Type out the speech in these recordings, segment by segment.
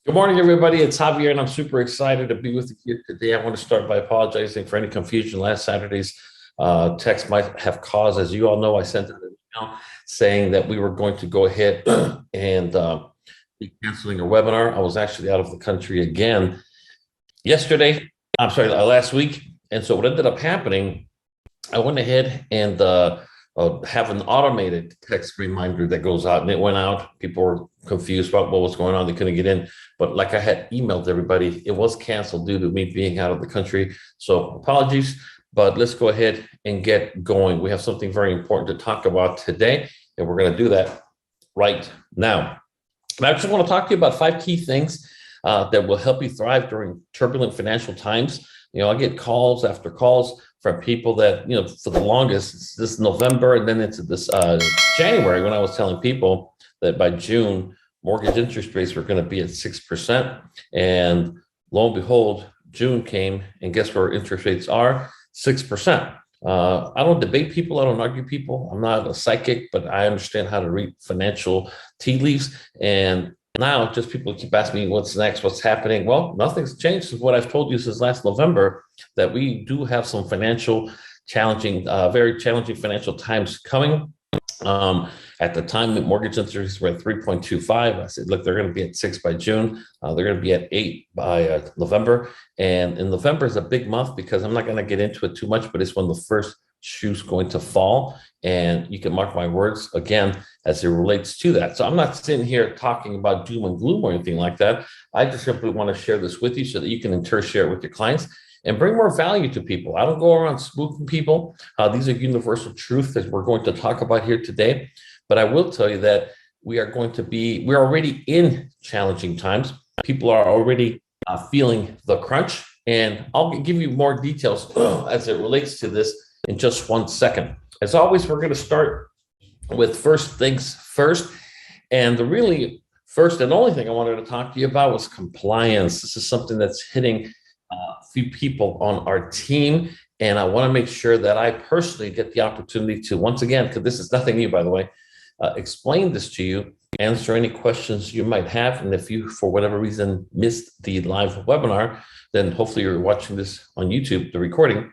Good morning, everybody. It's Javier, and I'm super excited to be with you here today. I want to start by apologizing for any confusion. Last Saturday's text might have caused. As you all know, I sent an email saying that we were going to go ahead and be canceling a webinar. I was actually out of the country again yesterday. I'm sorry, last week. And so what ended up happening, I went ahead and have an automated text reminder that goes out, and it went out. People were confused about what was going on. They couldn't get in. But like I had emailed everybody, it was canceled due to me being out of the country. So apologies, but let's go ahead and get going. We have something very important to talk about today, and we're going to do that right now. And I just want to talk to you about 5 key things that will help you thrive during turbulent financial times. I get calls after calls from people that, for the longest, this November and then into this January, when I was telling people that by June, mortgage interest rates were going to be at 6%. And lo and behold, June came, and guess where interest rates are? 6%. I don't debate people. I don't argue people. I'm not a psychic, but I understand how to read financial tea leaves. And now just people keep asking me what's next, what's happening. Well, nothing's changed since what I've told you since last November, that we do have some very challenging financial times coming. At the time that mortgage interest rates were at 3.25, I said, look, they're going to be at 6 by June. They're going to be at 8 by November. And in November is a big month because I'm not going to get into it too much, but it's when the first shoe's going to fall. And you can mark my words again as it relates to that. So I'm not sitting here talking about doom and gloom or anything like that. I just simply want to share this with you so that you can in turn share it with your clients and bring more value to people. I don't go around spooking people. These are universal truths that we're going to talk about here today. But I will tell you that we're already in challenging times. People are already feeling the crunch. And I'll give you more details as it relates to this in just 1 second. As always, we're going to start with first things first. And the really first and only thing I wanted to talk to you about was compliance. This is something that's hitting a few people on our team. And I want to make sure that I personally get the opportunity to, once again, because this is nothing new, by the way, explain this to you, answer any questions you might have. And if you, for whatever reason, missed the live webinar, then hopefully you're watching this on YouTube, the recording,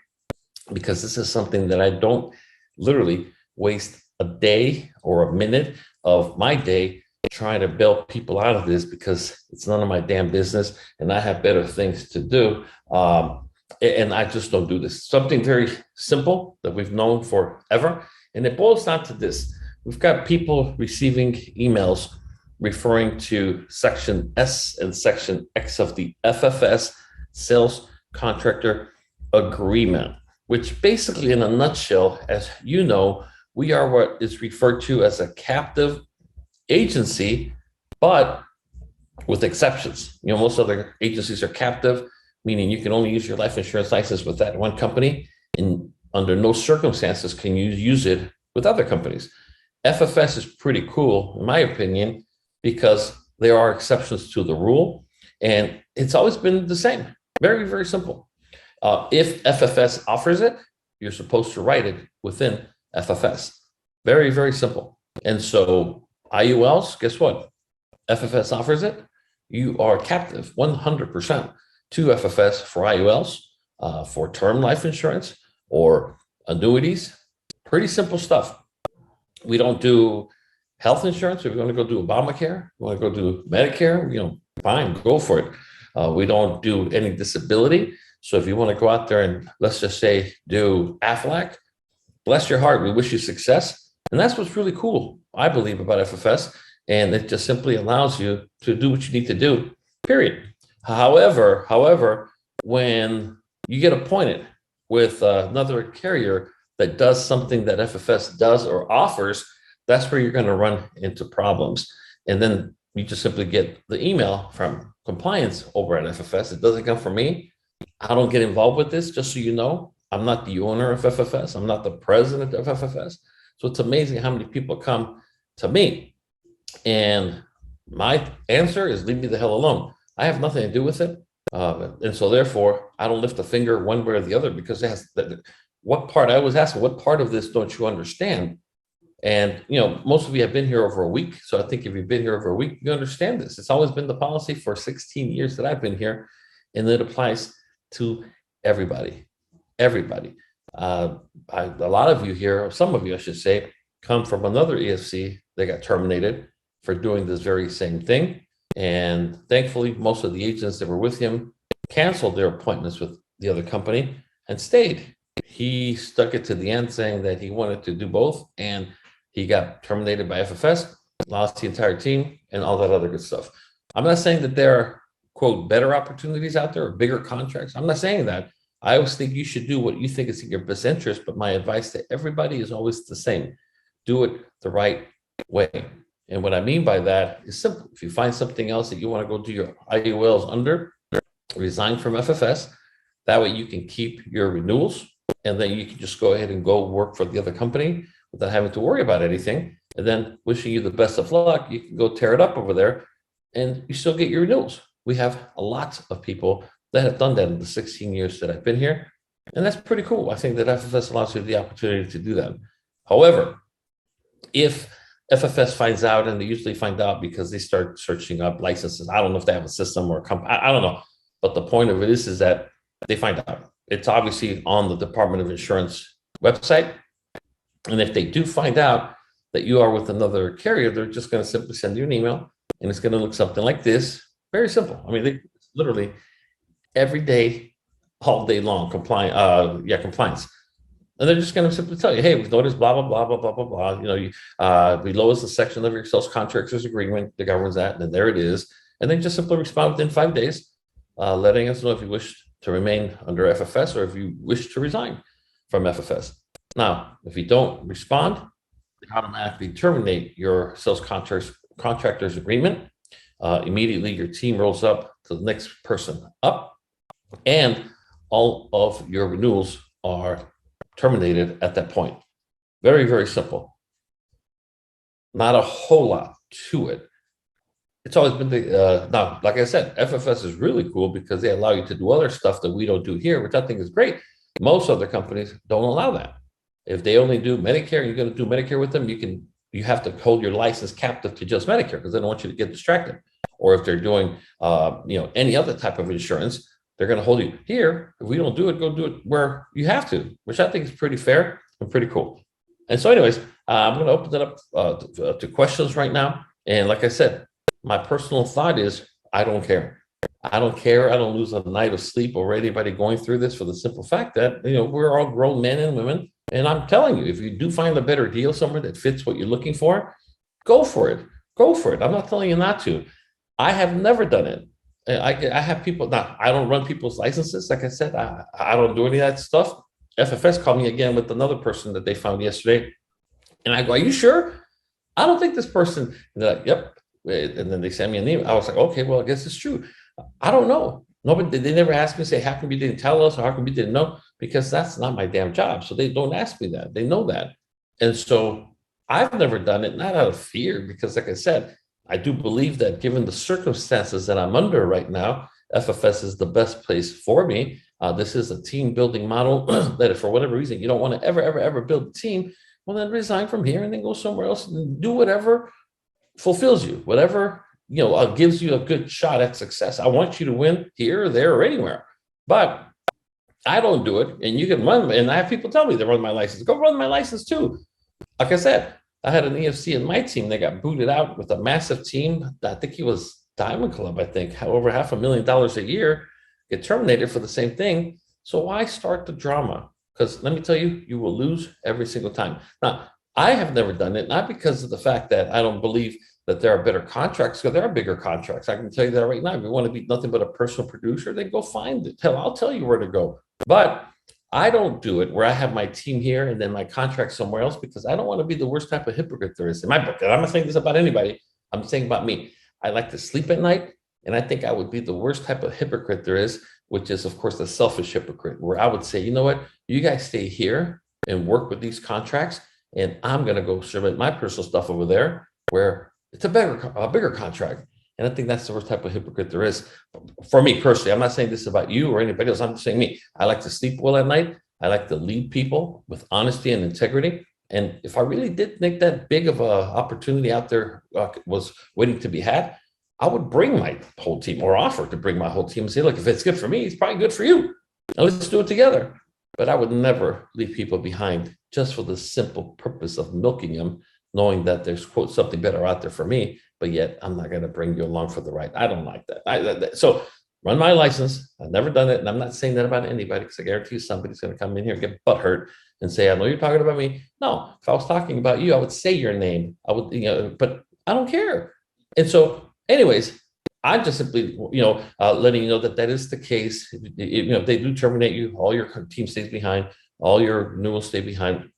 because this is something that I don't literally waste a day or a minute of my day trying to bail people out of this, because it's none of my damn business and I have better things to do. And I just don't do this. Something very simple that we've known forever. And it boils down to this. We've got people receiving emails referring to Section S and Section X of the FFS Sales Contractor Agreement, which basically, in a nutshell, as you know, we are what is referred to as a captive agency, but with exceptions. Most other agencies are captive, meaning you can only use your life insurance license with that one company, and under no circumstances can you use it with other companies. FFS is pretty cool, in my opinion, because there are exceptions to the rule, and it's always been the same. Very, very simple. If FFS offers it, you're supposed to write it within FFS. Very, very simple. And so IULs, guess what? FFS offers it. You are captive 100% to FFS for IULs, for term life insurance or annuities. Pretty simple stuff. We don't do health insurance. If you're going to go do Obamacare, you want to go do Medicare, fine, go for it. We don't do any disability. So if you want to go out there and, let's just say, do AFLAC, bless your heart, we wish you success. And that's what's really cool, I believe, about FFS. And it just simply allows you to do what you need to do, period. However, when you get appointed with another carrier that does something that FFS does or offers, that's where you're going to run into problems. And then you just simply get the email from compliance over at FFS. It doesn't come from me. I don't get involved with this, just so you know. I'm not the owner of FFS. I'm not the president of FFS. So it's amazing how many people come to me. And my answer is, leave me the hell alone. I have nothing to do with it. And so therefore, I don't lift a finger one way or the other, because it has what part, I always ask, what part of this don't you understand? And, most of you have been here over a week. So I think if you've been here over a week, you understand this. It's always been the policy for 16 years that I've been here, and it applies to everybody, everybody. A lot of you here, or some of you, I should say, come from another EFC that got terminated for doing this very same thing. And thankfully, most of the agents that were with him canceled their appointments with the other company and stayed. He stuck it to the end, saying that he wanted to do both, and he got terminated by FFS, lost the entire team, and all that other good stuff. I'm not saying that there are, quote, better opportunities out there or bigger contracts. I'm not saying that. I always think you should do what you think is in your best interest, but my advice to everybody is always the same. Do it the right way. And what I mean by that is simple. If you find something else that you want to go do your IULs under, resign from FFS. That way you can keep your renewals, and then you can just go ahead and go work for the other company without having to worry about anything. And then wishing you the best of luck, you can go tear it up over there and you still get your renewals. We have a lot of people that have done that in the 16 years that I've been here. And that's pretty cool. I think that FFS allows you the opportunity to do that. However, if FFS finds out, and they usually find out because they start searching up licenses. I don't know if they have a system or a company. I don't know. But the point of it is that they find out. It's obviously on the Department of Insurance website. And if they do find out that you are with another carrier, they're just going to simply send you an email, and it's going to look something like this. Very simple. I mean, they literally every day, all day long, compliance. And they're just going to simply tell you, hey, we've noticed blah, blah, blah, blah, blah, blah, blah. Below is the section of your sales contractors agreement that governs that. And then there it is. And then just simply respond within 5 days, letting us know if you wish to remain under FFS or if you wish to resign from FFS. Now, if you don't respond, they automatically terminate your sales contractors agreement. Immediately, your team rolls up to the next person up, and all of your renewals are terminated at that point. Very, very simple. Not a whole lot to it. It's always been now, like I said, FFS is really cool because they allow you to do other stuff that we don't do here, which I think is great. Most other companies don't allow that. If they only do Medicare, you're going to do Medicare with them, you have to hold your license captive to just Medicare because they don't want you to get distracted. Or if they're doing any other type of insurance, they're going to hold you here. If we don't do it, go do it where you have to, which I think is pretty fair and pretty cool. And so anyways, I'm going to open it up to questions right now. And like I said, my personal thought is I don't care. I don't care. I don't lose a night of sleep over anybody going through this for the simple fact that, we're all grown men and women. And I'm telling you, if you do find a better deal somewhere that fits what you're looking for, go for it. Go for it. I'm not telling you not to. I have never done it. I have people, now I don't run people's licenses. Like I said, I don't do any of that stuff. FFS called me again with another person that they found yesterday. And I go, are you sure? I don't think this person, and they're like, yep. And then they send me an email. I was like, okay, well, I guess it's true. I don't know. Nobody, they never asked me, say, how come you didn't tell us, or how come you didn't know? Because that's not my damn job. So they don't ask me that. They know that. And so I've never done it, not out of fear, because like I said, I do believe that given the circumstances that I'm under right now, FFS is the best place for me. This is a team building model that if for whatever reason you don't want to ever build a team, well, then resign from here and then go somewhere else and do whatever fulfills you, whatever, gives you a good shot at success. I want you to win here or there or anywhere, but I don't do it. And you can run, and I have people tell me they run my license. Go run my license too. Like I said, I had an EFC in my team. They got booted out with a massive team. I think he was Diamond Club, I think, over $500,000 a year, get terminated for the same thing. So why start the drama? Because let me tell you, you will lose every single time. Now, I have never done it, not because of the fact that I don't believe that there are better contracts, because there are bigger contracts. I can tell you that right now. If you want to be nothing but a personal producer, then go find it. I'll tell you where to go. But I don't do it where I have my team here and then my contract somewhere else, because I don't want to be the worst type of hypocrite there is in my book. And I'm not saying this about anybody. I'm saying about me. I like to sleep at night, and I think I would be the worst type of hypocrite there is, which is, of course, the selfish hypocrite, where I would say, you know what, you guys stay here and work with these contracts, and I'm going to go submit my personal stuff over there where it's a bigger contract. And I think that's the worst type of hypocrite there is. For me personally, I'm not saying this about you or anybody else. I'm just saying me. I like to sleep well at night. I like to lead people with honesty and integrity. And if I really did think that big of a opportunity out there was waiting to be had, I would bring my whole team or offer to bring my whole team and say, look, if it's good for me, it's probably good for you. Now let's do it together. But I would never leave people behind just for the simple purpose of milking them, knowing that there's, quote, something better out there for me, but yet I'm not going to bring you along for the ride. I don't like that. So run my license. I've never done it. And I'm not saying that about anybody, because I guarantee you somebody's going to come in here and get butt hurt and say, I know you're talking about me. No, if I was talking about you, I would say your name. I would, but I don't care. And so anyways, I'm just simply, letting you know that is the case. If they do terminate you, all your team stays behind, all your new ones stay behind,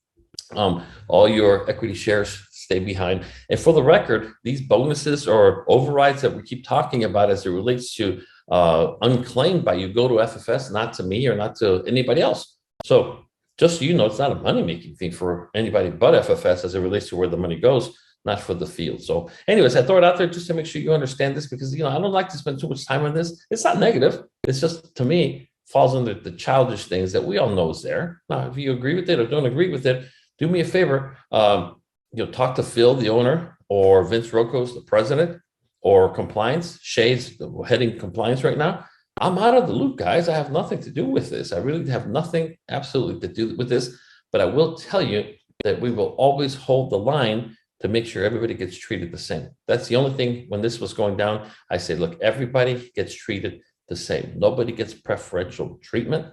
all your equity shares stay behind. And for the record, these bonuses or overrides that we keep talking about as it relates to unclaimed by you go to FFS, not to me or not to anybody else. So just so you know, it's not a money-making thing for anybody but FFS as it relates to where the money goes, not for the field. So anyways, I throw it out there just to make sure you understand this, because, I don't like to spend too much time on this. It's not negative. It's just, to me, falls under the childish things that we all know is there. Now, if you agree with it or don't agree with it, do me a favor, talk to Phil, the owner, or Vince Rocco's the president, or compliance. Shay's heading compliance right now. I'm out of the loop, guys. I have nothing to do with this. I really have nothing absolutely to do with this, but I will tell you that we will always hold the line to make sure everybody gets treated the same. That's the only thing. When this was going down, I said, look, everybody gets treated the same. Nobody gets preferential treatment.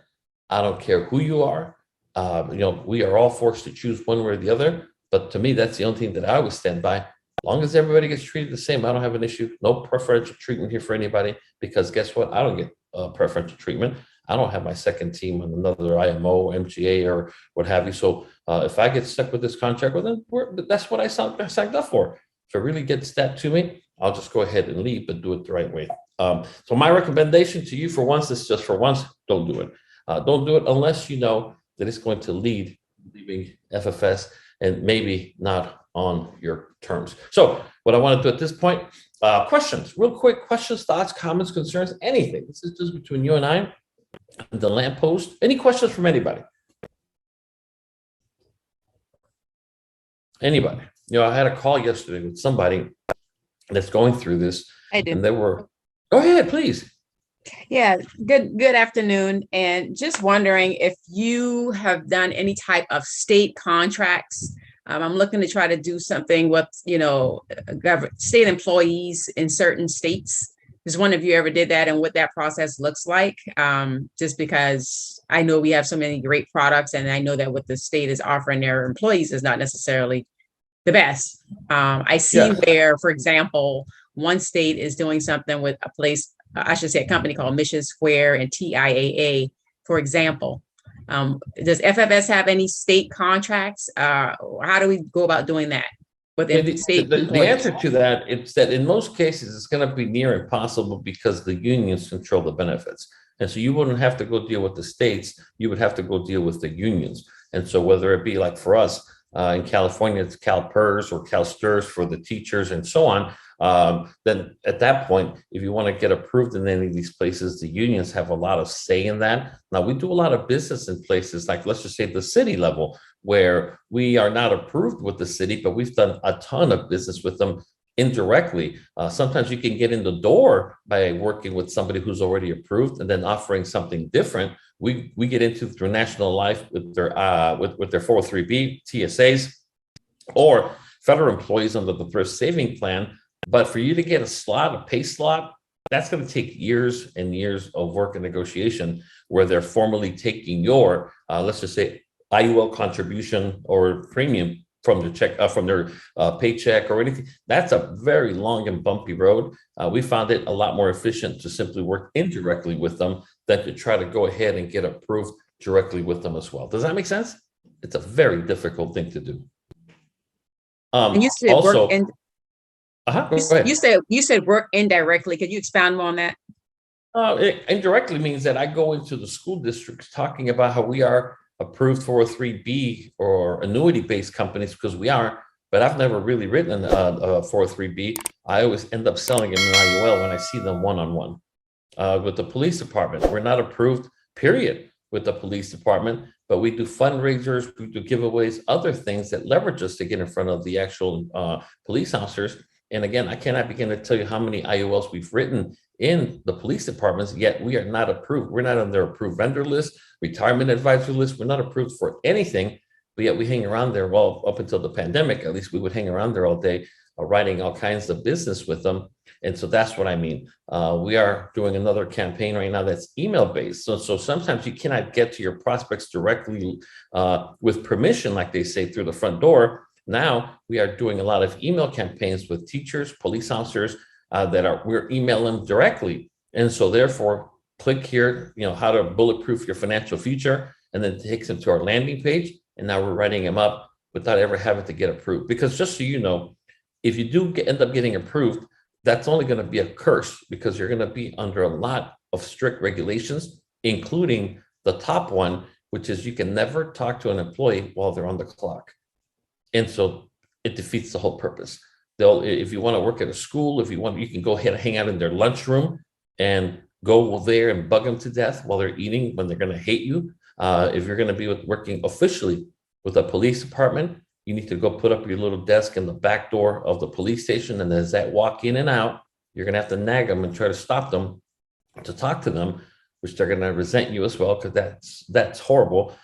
I don't care who you are. We are all forced to choose one way or the other. But to me, that's the only thing that I always stand by. As long as everybody gets treated the same, I don't have an issue. No preferential treatment here for anybody, because guess what? I don't get preferential treatment. I don't have my second team on another IMO, MGA, or what have you. So if I get stuck with this contract, well, then that's what I signed up for. If it really gets that to me, I'll just go ahead and leave, but do it the right way. So my recommendation to you for once is just for once, don't do it. Don't do it unless you know that it's going to lead leaving FFS, and maybe not on your terms. So what I want to do at this point, questions, real quick, questions, thoughts, comments, concerns, anything. This is just between you and I, the lamppost. Any questions from anybody? Anybody? I had a call yesterday with somebody that's going through this. I did. And they were, go ahead, please. Yeah, good afternoon. And just wondering if you have done any type of state contracts. I'm looking to try to do something with, state employees in certain states. Just wonder if you ever did that and what that process looks like. Just because I know we have so many great products, and I know that what the state is offering their employees is not necessarily the best. I see where, for example, one state is doing something with a place, I should say a company called Mission Square and TIAA, for example. Does FFS have any state contracts? How do we go about doing that? The answer to that is that in most cases, it's going to be near impossible, because the unions control the benefits. And so you wouldn't have to go deal with the states. You would have to go deal with the unions. And so whether it be like for us in California, it's CalPERS or CalSTRS for the teachers and so on. Then at that point, if you want to get approved in any of these places, the unions have a lot of say in that. Now, we do a lot of business in places like, let's just say, the city level, where we are not approved with the city, but we've done a ton of business with them indirectly. Sometimes you can get in the door by working with somebody who's already approved and then offering something different. We get into through National Life with their 403B TSAs, or federal employees under the Thrift Saving Plan. But for you to get a pay slot, that's going to take years and years of work and negotiation, where they're formally taking your, let's just say, IUL contribution or premium from their check, from their paycheck or anything. That's a very long and bumpy road. We found it a lot more efficient to simply work indirectly with them than to try to go ahead and get approved directly with them as well. Does that make sense? It's a very difficult thing to do. And you said also, work you said work indirectly. Could you expound more on that? It indirectly means that I go into the school districts talking about how we are approved 403B or annuity-based companies, because we are, but I've never really written a 403B. I always end up selling them in IUL when I see them one-on-one. With the police department, we're not approved, period. with the police department, but we do fundraisers, we do giveaways, other things that leverage us to get in front of the actual police officers. And again, I cannot begin to tell you how many IOLs we've written in the police departments, yet we are not approved. We're not on their approved vendor list, retirement advisor list. We're not approved for anything, but yet we hang around there. Well, up until the pandemic, at least we would hang around there all day, writing all kinds of business with them. And so that's what I mean. We are doing another campaign right now that's email based. So sometimes you cannot get to your prospects directly with permission, like they say, through the front door. Now we are doing a lot of email campaigns with teachers, police officers we're emailing them directly. And so therefore, click here, how to bulletproof your financial future, and then it takes them to our landing page. And now we're writing them up without ever having to get approved. Because just so you know, if you do end up getting approved, that's only going to be a curse, because you're going to be under a lot of strict regulations, including the top one, which is you can never talk to an employee while they're on the clock. And so it defeats the whole purpose. If you want to work at a school, you can go ahead and hang out in their lunchroom and go there and bug them to death while they're eating, when they're going to hate you. If you're going to be working officially with a police department, you need to go put up your little desk in the back door of the police station. And as that walk in and out, you're going to have to nag them and try to stop them to talk to them, which they're going to resent you as well, because that's horrible.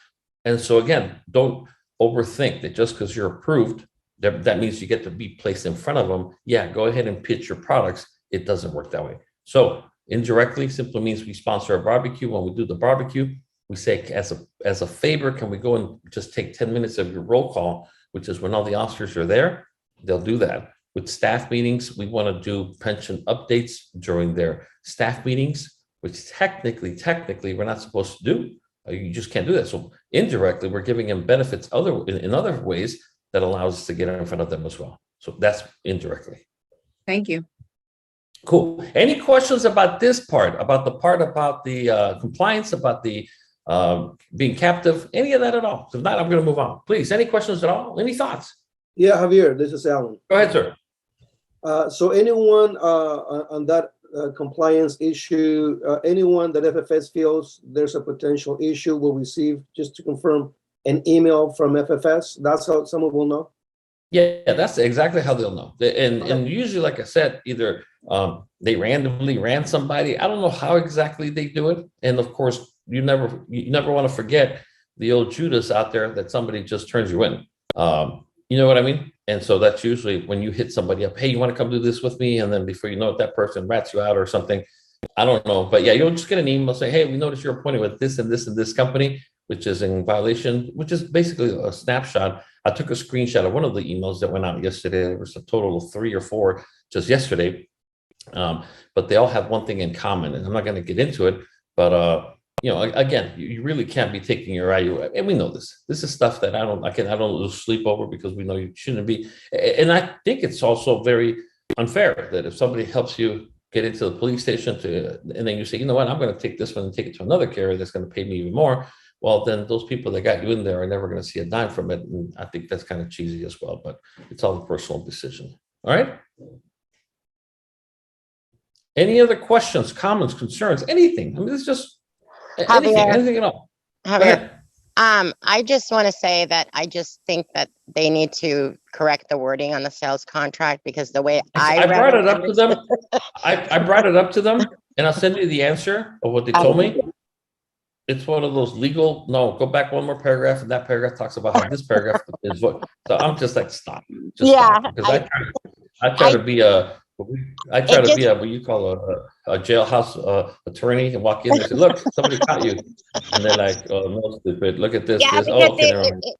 And so again, don't overthink that just because you're approved, that means you get to be placed in front of them. Yeah, go ahead and pitch your products. It doesn't work that way. So indirectly simply means we sponsor a barbecue. When we do the barbecue, we say, as a favor, can we go and just take 10 minutes of your roll call, which is when all the officers are there. They'll do that. With staff meetings, we want to do pension updates during their staff meetings, which technically we're not supposed to do. You just can't do that. So indirectly, we're giving them benefits in other ways that allows us to get in front of them as well. So that's indirectly. Thank you. Cool. Any questions about this part, about the compliance, about the being captive, any of that at all? If not, I'm going to move on. Please, any questions at all? Any thoughts? Yeah, Javier, this is Alan. Go ahead, sir. So anyone on that compliance issue, anyone that FFS feels there's a potential issue will receive, just to confirm, an email from FFS. That's how someone will know? Yeah, that's exactly how they'll know. And usually, like I said, either they randomly ran somebody. I don't know how exactly they do it. And of course, you never want to forget the old Judas out there that somebody just turns you in. You know what I mean? And so that's usually when you hit somebody up, hey, you want to come do this with me? And then before you know it, that person rats you out or something. I don't know. But yeah, you'll just get an email say, hey, we noticed you're appointed with this and this and this company, which is in violation, which is basically a snapshot. I took a screenshot of one of the emails that went out yesterday. There was a total of 3 or 4 just yesterday. But they all have one thing in common, and I'm not going to get into it, but again, you really can't be taking your IU, and we know this. This is stuff that I don't lose sleep over, because we know you shouldn't be. And I think it's also very unfair that if somebody helps you get into the police station and then you say, you know what, I'm going to take this one and take it to another carrier that's going to pay me even more. Well, then those people that got you in there are never going to see a dime from it. And I think that's kind of cheesy as well, but it's all a personal decision. All right. Any other questions, comments, concerns, anything? I mean, it's just anything at all. Javier, I just want to say that I just think that they need to correct the wording on the sales contract, because the way I brought it up to them, I brought it up to them, and I'll send you the answer of what they told me. It's one of those legal, no, go back one more paragraph, and that paragraph talks about how this paragraph is what. So I'm just like, stop. Stop, because I try to be what you call a jailhouse attorney, and walk in and say, look, somebody caught you. And they're like, oh, no, stupid. Look at this. Yeah, this. Oh, okay,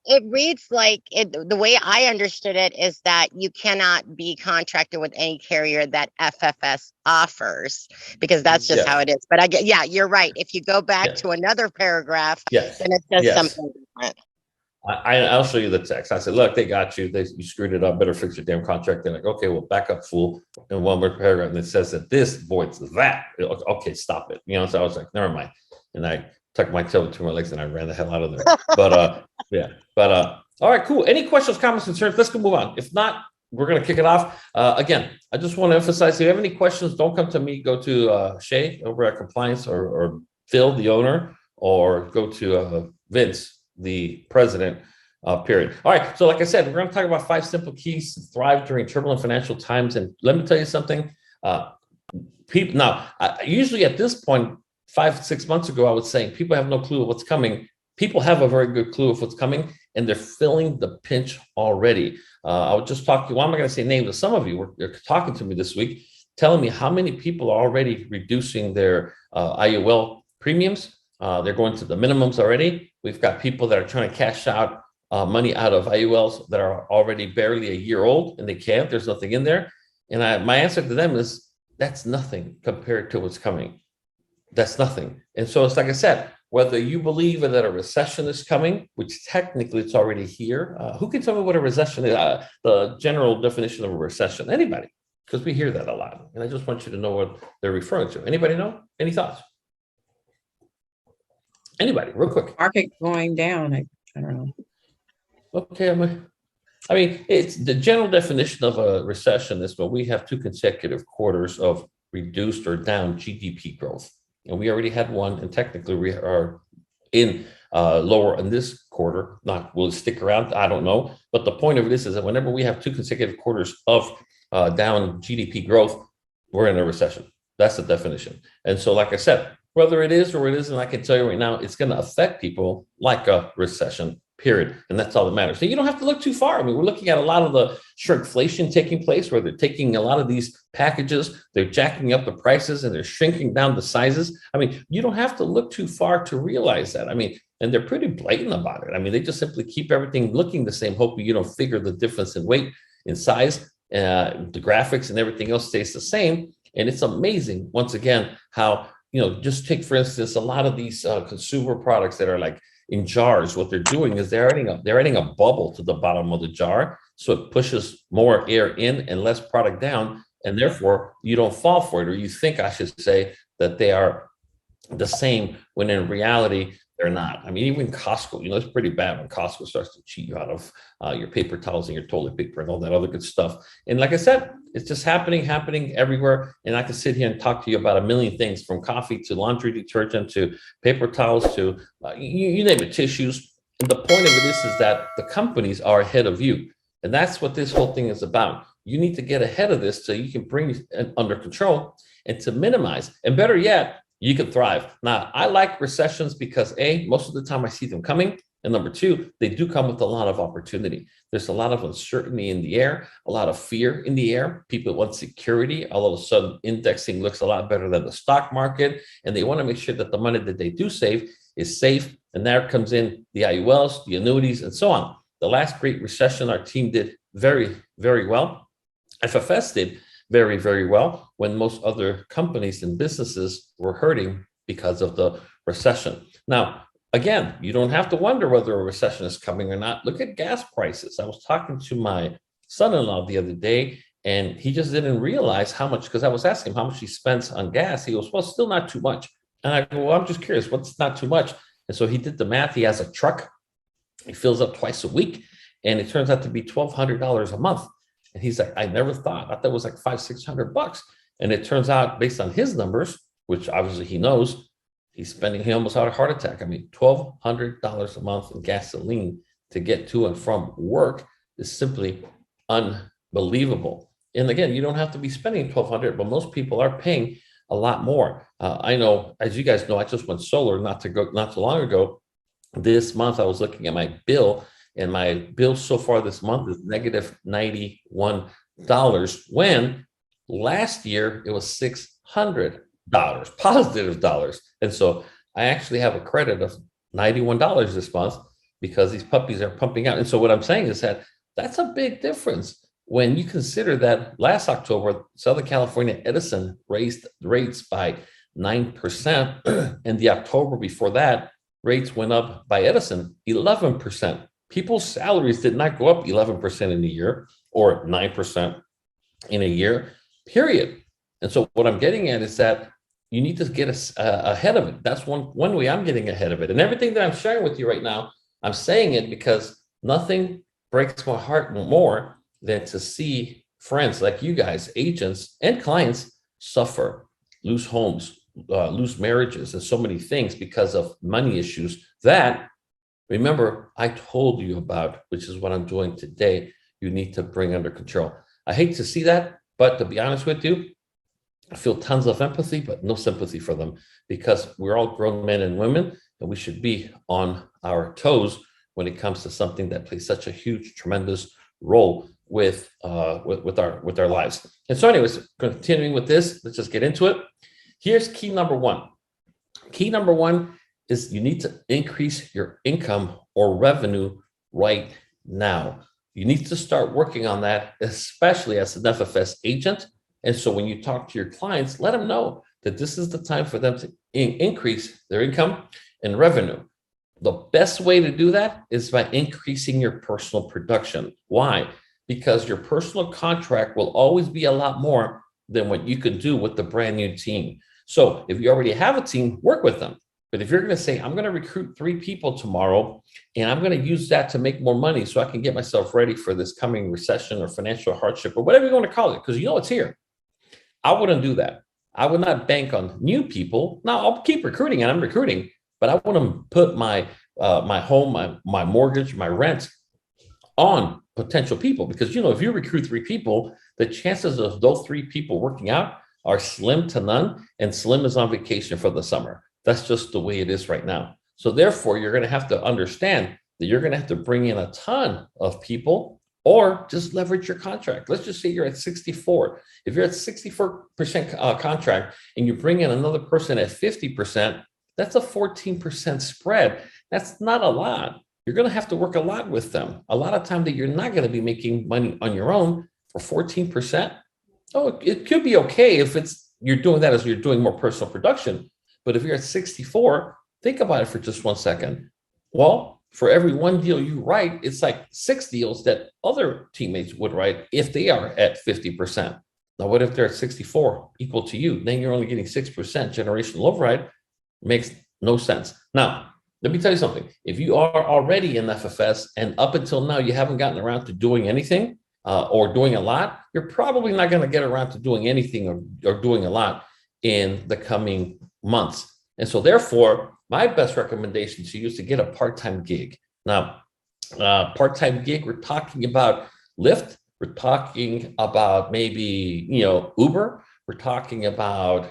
it reads like the way I understood it is that you cannot be contracted with any carrier that FFS offers, because that's just how it is. But you're right. If you go back to another paragraph, then it says something different. I'll show you the text. I said, look, they got you. You screwed it up. Better fix your damn contract. They're like, okay, well, back up, fool. In one more paragraph, and it says that this voids that. Okay, stop it. So I was like, never mind. And I tucked my tail between my legs and I ran the hell out of there. But all right, cool. Any questions, comments, concerns? Let's go move on. If not, we're going to kick it off. Again, I just want to emphasize, if you have any questions, don't come to me. Go to Shay over at compliance, or Phil, the owner, or go to Vince, the president, period. All right. So like I said, we're going to talk about 5 simple keys to thrive during turbulent financial times. And let me tell you something. People now, usually at this point, 5-6 months ago, I was saying people have no clue of what's coming. People have a very good clue of what's coming, and they're feeling the pinch already. I was just talking, well, I'm not going to say names, but some of you were talking to me this week, telling me how many people are already reducing their IUL premiums. They're going to the minimums already. We've got people that are trying to cash out money out of IULs that are already barely a year old, and they can't. There's nothing in there. And my answer to them is, that's nothing compared to what's coming. That's nothing. And so it's like I said, whether you believe that a recession is coming, which technically it's already here. Who can tell me what a recession is? The general definition of a recession? Anybody? Because we hear that a lot. And I just want you to know what they're referring to. Anybody know? Any thoughts? Anybody, real quick. Market going down. I don't know. Okay, I mean, it's the general definition of a recession is when we have 2 consecutive quarters of reduced or down GDP growth. And we already had one, and technically we are in lower in this quarter. Not will it stick around? I don't know. But the point of this is that whenever we have 2 consecutive quarters of down GDP growth, we're in a recession. That's the definition. And so, like I said, whether it is or it isn't, I can tell you right now, it's going to affect people like a recession. Period. And that's all that matters. So you don't have to look too far. I mean, we're looking at a lot of the shrinkflation taking place where they're taking a lot of these packages, they're jacking up the prices and they're shrinking down the sizes. I mean, you don't have to look too far to realize that. I mean, and they're pretty blatant about it. I mean, they just simply keep everything looking the same, hoping you don't figure the difference in weight, in size, the graphics and everything else stays the same. And it's amazing, once again, how, just take, for instance, a lot of these consumer products that are like in jars. What they're doing is they're adding a bubble to the bottom of the jar, so it pushes more air in and less product down, and therefore you don't fall for it, or you think, I should say, that they are the same when in reality they're not. I mean, even Costco, it's pretty bad when Costco starts to cheat you out of your paper towels and your toilet paper and all that other good stuff. And like I said, it's just happening everywhere. And I can sit here and talk to you about a million things, from coffee to laundry detergent to paper towels to you name it, tissues. And the point of it is that the companies are ahead of you. And that's what this whole thing is about. You need to get ahead of this so you can bring it under control and to minimize. And better yet, you can thrive. Now, I like recessions because A, most of the time I see them coming. And number 2, they do come with a lot of opportunity. There's a lot of uncertainty in the air, a lot of fear in the air. People want security. All of a sudden, indexing looks a lot better than the stock market. And they want to make sure that the money that they do save is safe. And there comes in the IULs, the annuities, and so on. The last great recession, our team did very, very well. FFS did very, very well when most other companies and businesses were hurting because of the recession. Now, again, you don't have to wonder whether a recession is coming or not. Look at gas prices. I was talking to my son-in-law the other day, and he just didn't realize how much, because I was asking him how much he spends on gas. He goes, well, still not too much. And I go, well, I'm just curious, what's not too much? And so he did the math. He has a truck. He fills up twice a week, and it turns out to be $1,200 a month. And he's like, I never thought. I thought it was like $500-600. And it turns out, based on his numbers, which obviously he knows, he almost had a heart attack. I mean, $1,200 a month in gasoline to get to and from work is simply unbelievable. And again, you don't have to be spending $1,200, but most people are paying a lot more. I know, as you guys know, I just went solar not too long ago. This month, I was looking at my bill, and my bill so far this month is negative $91, when last year it was $600, positive dollars. And so I actually have a credit of $91 this month because these puppies are pumping out. And so what I'm saying is that that's a big difference when you consider that last October, Southern California Edison raised rates by 9%, and the October before that, rates went up by Edison 11%. People's salaries did not go up 11% in a year or 9% in a year, period. And so what I'm getting at is that you need to get ahead of it. That's one way I'm getting ahead of it. And everything that I'm sharing with you right now, I'm saying it because nothing breaks my heart more than to see friends like you guys, agents and clients, suffer, lose homes, lose marriages and so many things because of money issues that, remember, I told you about, which is what I'm doing today, you need to bring under control. I hate to see that, but to be honest with you, I feel tons of empathy, but no sympathy for them, because we're all grown men and women, and we should be on our toes when it comes to something that plays such a huge, tremendous role with our lives. And so anyways, continuing with this, let's just get into it. Here's key number one. Key number one is you need to increase your income or revenue right now. You need to start working on that, especially as an FFS agent. And so when you talk to your clients, let them know that this is the time for them to increase their income and revenue. The best way to do that is by increasing your personal production. Why? Because your personal contract will always be a lot more than what you could do with the brand new team. So if you already have a team, work with them. But if you're going to say, I'm going to recruit 3 people tomorrow, and I'm going to use that to make more money so I can get myself ready for this coming recession or financial hardship or whatever you want to call it, because you know it's here. I wouldn't do that. I would not bank on new people. Now, I'll keep recruiting, and I'm recruiting, but I want to put my home, my mortgage, my rent on potential people, because, you know, if you recruit 3 people, the chances of those 3 people working out are slim to none, and Slim is on vacation for the summer. That's just the way it is right now. So therefore, you're going to have to understand that you're going to have to bring in a ton of people, or just leverage your contract. Let's just say you're at 64. If you're at 64% contract and you bring in another person at 50%, that's a 14% spread. That's not a lot. You're going to have to work a lot with them. A lot of time that you're not going to be making money on your own for 14%. Oh, it could be okay if you're doing that as you're doing more personal production. But if you're at 64, think about it for just 1 second. Well, for every 1 deal you write, it's like 6 deals that other teammates would write if they are at 50%. Now, what if they're at 64, equal to you? Then you're only getting 6% generational override. Makes no sense. Now, let me tell you something. If you are already in FFS and up until now you haven't gotten around to doing anything or doing a lot, you're probably not going to get around to doing anything or doing a lot in the coming months. And so therefore, my best recommendation to you is to get a part-time gig. Now, part-time gig, we're talking about Lyft. We're talking about maybe, Uber. We're talking about,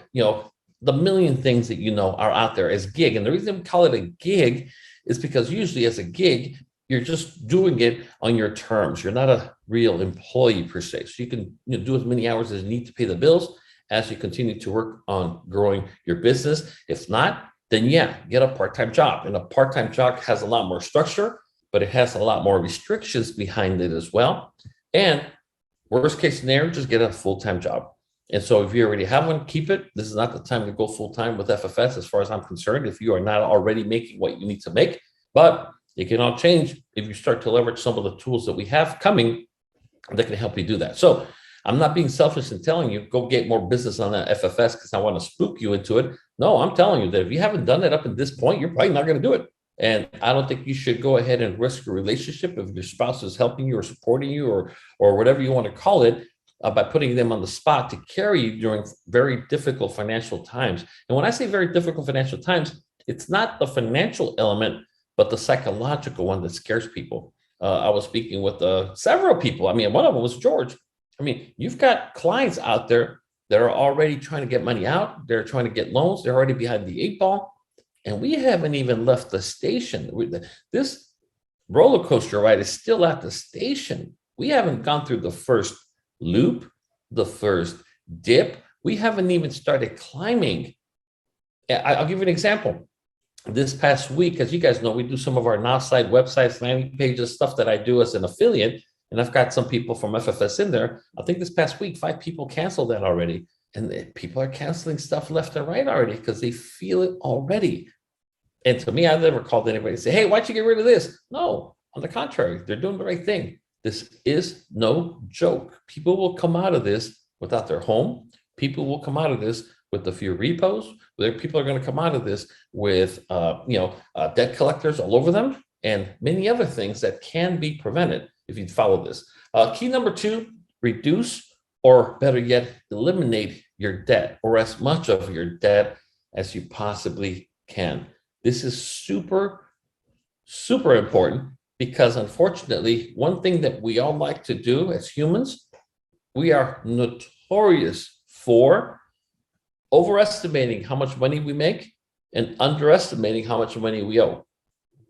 the million things that are out there as gig. And the reason we call it a gig is because usually as a gig, you're just doing it on your terms. You're not a real employee per se. So you can do as many hours as you need to pay the bills as you continue to work on growing your business. If not, then get a part-time job. And a part-time job has a lot more structure, but it has a lot more restrictions behind it as well. And worst case scenario, just get a full-time job. And so if you already have one, keep it. This is not the time to go full-time with FFS as far as I'm concerned, if you are not already making what you need to make. But it can all change if you start to leverage some of the tools that we have coming that can help you do that. So I'm not being selfish in telling you, go get more business on that FFS because I want to spook you into it. No, I'm telling you that if you haven't done it up at this point, you're probably not going to do it. And I don't think you should go ahead and risk a relationship if your spouse is helping you or supporting you or whatever you want to call it by putting them on the spot to carry you during very difficult financial times. And when I say very difficult financial times, it's not the financial element, but the psychological one that scares people. I was speaking with several people. I mean, one of them was George. I mean, you've got clients out there that are already trying to get money out. They're trying to get loans. They're already behind the 8 ball. And we haven't even left the station. This roller coaster ride is still at the station. We haven't gone through the first loop, the first dip. We haven't even started climbing. I'll give you an example. This past week, as you guys know, we do some of our now site websites, landing pages, stuff that I do as an affiliate. And I've got some people from FFS in there. I think this past week, 5 people canceled that already. And people are canceling stuff left and right already because they feel it already. And to me, I've never called anybody and say, hey, why'd you get rid of this? No, on the contrary, they're doing the right thing. This is no joke. People will come out of this without their home. People will come out of this with a few repos. People are going to come out of this with, debt collectors all over them and many other things that can be prevented if you follow this. Key number 2, reduce or better yet, eliminate your debt or as much of your debt as you possibly can. This is super, super important because unfortunately, one thing that we all like to do as humans, we are notorious for overestimating how much money we make and underestimating how much money we owe.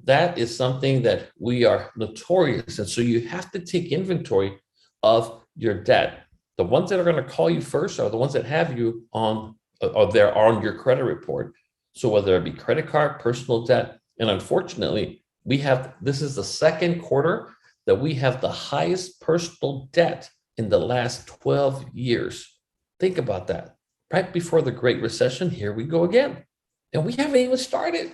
That is something that we are notorious. And so you have to take inventory of your debt. The ones that are going to call you first are the ones that have you on, or they're on your credit report. So whether it be credit card, personal debt, and unfortunately, this is the second quarter that we have the highest personal debt in the last 12 years. Think about that. Right before the Great Recession, here we go again. And we haven't even started.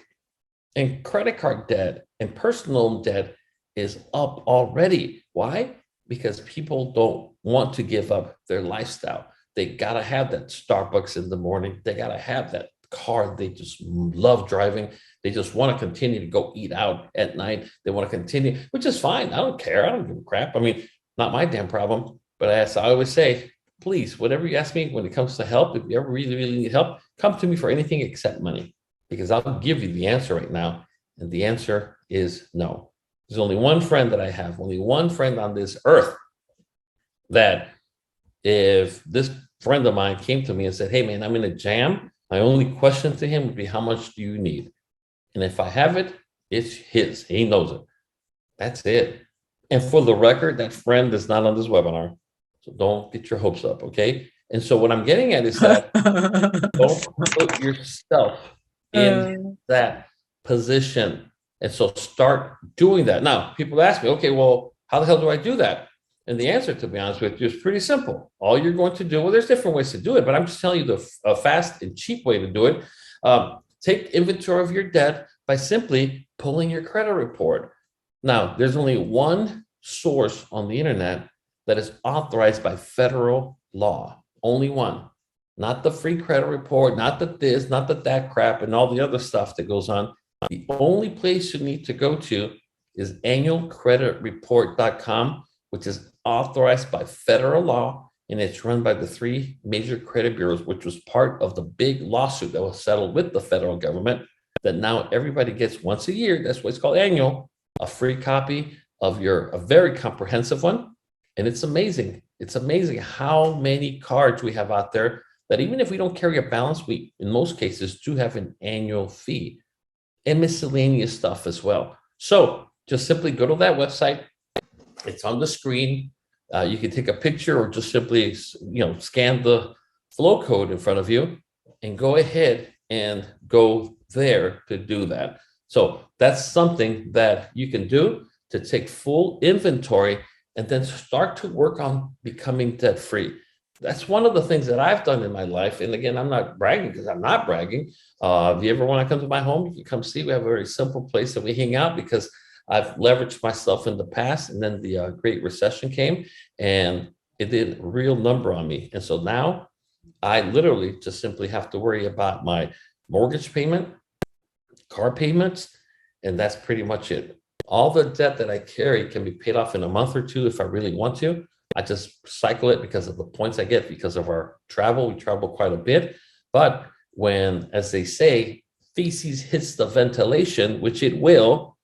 And credit card debt and personal debt is up already. Why? Because people don't want to give up their lifestyle. They got to have that Starbucks in the morning. They got to have that car they just love driving. They just want to continue to go eat out at night. They want to continue, which is fine. I don't care. I don't give a crap. I mean, not my damn problem. But as I always say, please, whatever you ask me when it comes to help, if you ever really, really need help, come to me for anything except money, because I'll give you the answer right now. And the answer is no. There's only one friend that I have, only one friend on this earth that if this friend of mine came to me and said, hey, man, I'm in a jam, my only question to him would be, how much do you need? And if I have it, it's his. He knows it. That's it. And for the record, that friend is not on this webinar. So don't get your hopes up, okay? And so what I'm getting at is that don't put yourself in that position. And so start doing that. Now, people ask me, okay, well, how the hell do I do that? And the answer, to be honest with you, is pretty simple. All you're going to do, well, there's different ways to do it, but I'm just telling you the fast and cheap way to do it. Take inventory of your debt by simply pulling your credit report. Now, there's only one source on the internet that is authorized by federal law. Only one. Not the free credit report, not the this, not the that crap, and all the other stuff that goes on. The only place you need to go to is annualcreditreport.com, which is authorized by federal law, and it's run by the three major credit bureaus, which was part of the big lawsuit that was settled with the federal government, that now everybody gets once a year. That's why it's called annual, a free copy of a very comprehensive one. And it's amazing. It's amazing how many cards we have out there that even if we don't carry a balance, we, in most cases, do have an annual fee and miscellaneous stuff as well. So just simply go to that website. It's on the screen. You can take a picture or just simply, scan the flow code in front of you and go ahead and go there to do that. So that's something that you can do to take full inventory and then start to work on becoming debt free. That's one of the things that I've done in my life. And again, I'm not bragging because I'm not bragging. If you ever want to come to my home, you can come see. We have a very simple place that we hang out because I've leveraged myself in the past. And then the Great Recession came and it did a real number on me. And so now I literally just simply have to worry about my mortgage payment, car payments, and that's pretty much it. All the debt that I carry can be paid off in a month or two if I really want to. I just cycle it because of the points I get because of our travel. We travel quite a bit. But when, as they say, feces hits the ventilation, which it will,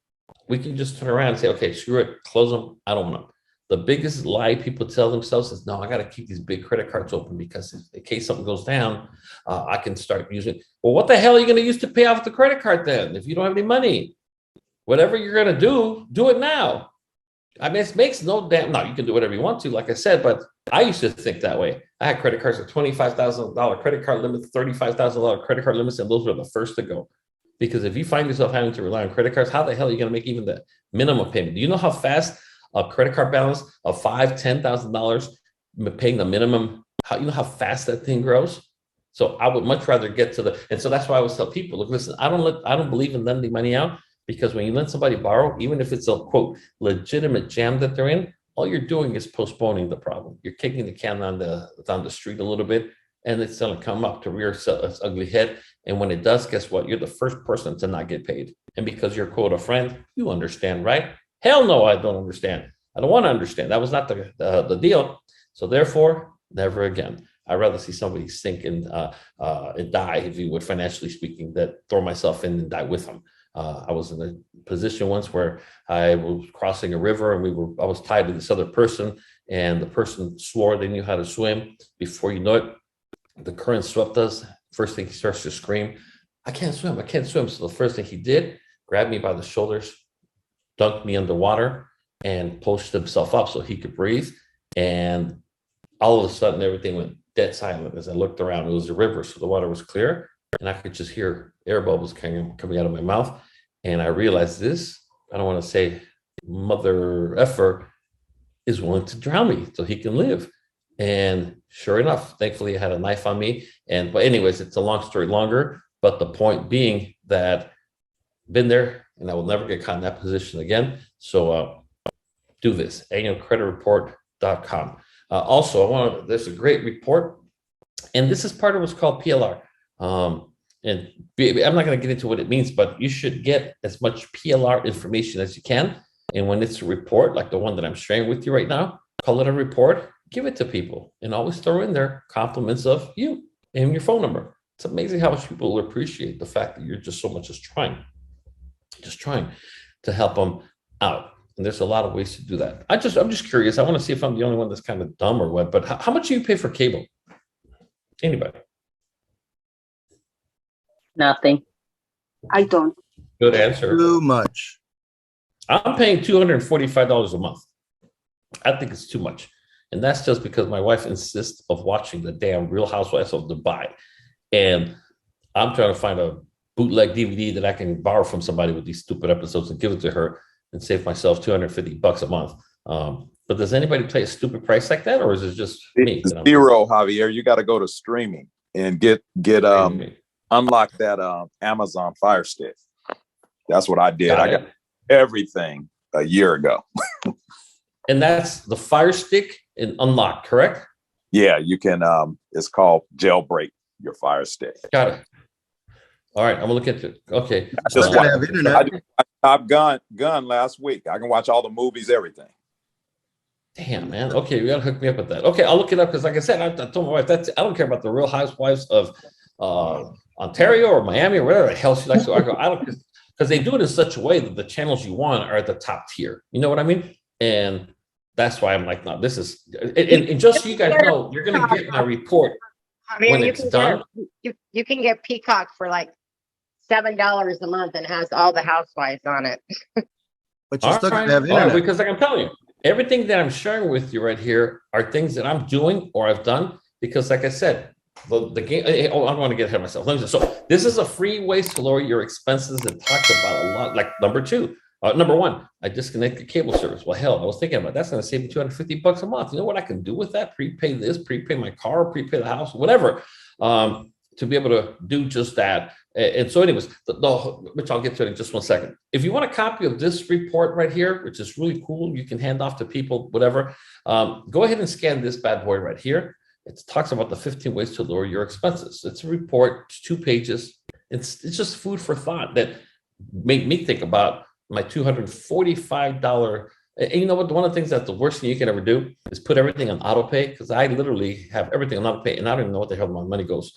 we can just turn around and say, okay, screw it, close them. I don't want them. The biggest lie people tell themselves is, no, I got to keep these big credit cards open because in case something goes down, I can start using. Well, what the hell are you going to use to pay off the credit card then if you don't have any money? Whatever you're going to do it now. I mean, it makes no damn, no, you can do whatever you want to, like I said, but I used to think that way. I had credit cards with $25,000 credit card limits, $35,000 credit card limits, and those were the first to go. Because if you find yourself having to rely on credit cards, how the hell are you going to make even the minimum payment? Do you know how fast a credit card balance of $5,000, $10,000 paying the minimum, you know how fast that thing grows? So I would much rather get to and so that's why I always tell people, look, listen, I don't believe in lending money out. Because when you let somebody borrow, even if it's a, quote, legitimate jam that they're in, all you're doing is postponing the problem. You're kicking the can down the street a little bit, and it's going to come up to rear its ugly head. And when it does, guess what? You're the first person to not get paid. And because you're, quote, a friend, you understand, right? Hell no, I don't understand. I don't want to understand. That was not the deal. So therefore, never again. I'd rather see somebody sink and die, if you would, financially speaking, that throw myself in and die with them. I was in a position once where I was crossing a river and I was tied to this other person, and the person swore they knew how to swim. Before you know it, the current swept us. First thing, he starts to scream, I can't swim, I can't swim. So the first thing he did, grabbed me by the shoulders, dunked me underwater, and pushed himself up so he could breathe. And all of a sudden, everything went dead silent. As I looked around, it was a river, so the water was clear, and I could just hear air bubbles coming out of my mouth. And I realized this, I don't want to say mother effer, is willing to drown me so he can live. And sure enough, thankfully I had a knife on me. But anyways, it's a long story longer, but the point being that been there, and I will never get caught in that position again. So do this, annualcreditreport.com. Also, there's a great report, and this is part of what's called PLR. And I'm not going to get into what it means, but you should get as much PLR information as you can. And when it's a report, like the one that I'm sharing with you right now, call it a report, give it to people, and always throw in there compliments of you and your phone number. It's amazing how much people will appreciate the fact that you're just so much as trying to help them out. And there's a lot of ways to do that. I'm just curious. I want to see if I'm the only one that's kind of dumb or what, but how much do you pay for cable? Anybody? Nothing. I don't. Good answer. Too much. I'm paying $245 a month. I think it's too much. And that's just because my wife insists of watching the damn Real Housewives of Dubai. And I'm trying to find a bootleg DVD that I can borrow from somebody with these stupid episodes and give it to her and save myself $250 a month. But does anybody pay a stupid price like that, or is it just me? Zero, Javier. You got to go to streaming and get unlock that Amazon Fire Stick. That's what I did. I got everything a year ago. And that's the Fire Stick and unlock, correct? Yeah, you can. It's called Jailbreak Your Fire Stick. Got it. All right, I'm gonna look into it. Okay. Just gotta have internet. I've gone last week. I can watch all the movies, everything. Damn, man. Okay, you gotta hook me up with that. Okay, I'll look it up because, like I said, I told my wife I don't care about the Real Housewives of Ontario or Miami or whatever the hell she likes to argue. I don't, because they do it in such a way that the channels you want are at the top tier. You know what I mean? And that's why I'm like, no, this is. And just so you guys know, you're gonna get my report when it's done. You can get Peacock for like $7 a month and has all the housewives on it. But you still gotta have internet. Because like I'm telling you, everything that I'm sharing with you right here are things that I'm doing or I've done because, like I said, the game. I don't want to get ahead of myself. So this is a free ways to lower your expenses and talked about a lot. Like number one, I disconnect the cable service. Well, hell, I was thinking about that's going to save me $250 a month. You know what I can do with that? Prepay this, prepay my car, prepay the house, whatever, to be able to do just that. And so anyways, which I'll get to in just 1 second. If you want a copy of this report right here, which is really cool, you can hand off to people, whatever, go ahead and scan this bad boy right here. It talks about the 15 ways to lower your expenses. It's a report, it's 2 pages. It's just food for thought that made me think about my $245. And you know what? One of the things that's the worst thing you can ever do is put everything on auto pay, because I literally have everything on auto pay and I don't even know what the hell my money goes.